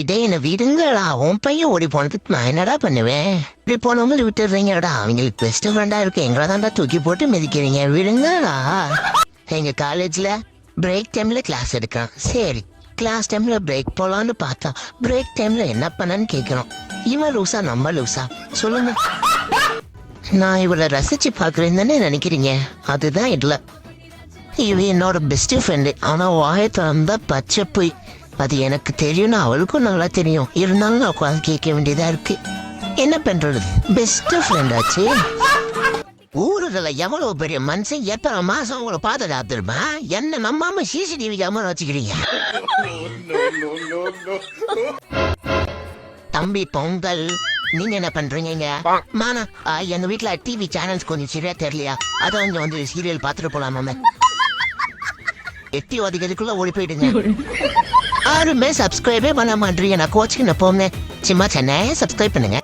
இதே என்ன விடுங்கடா, உன் பையன் ஓடி போனதுக்கு நான் என்னடா பண்ணுவேன்? இப்படி போனவங்க விட்டுடுறீங்கடா, அவங்களுக்கு பெஸ்ட் ஃப்ரெண்டா இருக்கு, எங்களை தான்டா தூக்கி போட்டு மிதிக்கிறீங்க, விடுங்கடா. எங்க காலேஜ்ல பிரேக் டைம்ல கிளாஸ் எடுக்கிறான். சரி, கிளாஸ் டைம்ல பிரேக் போலான்னு பார்த்தா பிரேக் டைம்ல என்ன பண்ணன்னு கேட்கிறோம். இவன் லூசா நம்ம லூசா சொல்லுங்க? நான் இவளை ரசிச்சு பாக்குறேன்னு தானே நினைக்கிறீங்க? அதுதான் இல்ல, இவ என்னோட பெஸ்ட் ஃப்ரெண்டு. ஆனா வாயத்தை வந்தா பச்சை போய், அது எனக்கு தெரியும்னு அவளுக்கும் நல்லா தெரியும். இருந்தாலும் நான் உட்காந்து கேட்க வேண்டியதா இருக்கு. என்ன பண்றது, பெஸ்ட் ஃப்ரெண்ட் ஆச்சு. ஊருல எவ்வளவு பெரிய மனுஷன் எத்தனை மாசம் உங்களை பாதுகாத்துருமா? என்ன நம்பாம சிசிடிவி கேமரா வச்சுக்கிறீங்க. தம்பி பொங்கல், நீங்க என்ன பண்றீங்க? மானா எங்க வீட்டுல டிவி சேனல்ஸ் கொஞ்சம் சரியா தெரியலையா, அதான் இங்க வந்து சீரியல் பாத்துட்டு போலாமா? எட்டி ஒதுக்கிறதுக்குள்ள ஓடி போயிடுங்க. யாருமே சப்ஸ்கிரைபே பண்ண மாட்டீங்க. நான் கோச்சுக்கு நான் போங்க. சும்மா சென்னையை சப்ஸ்கிரைப் பண்ணுங்க.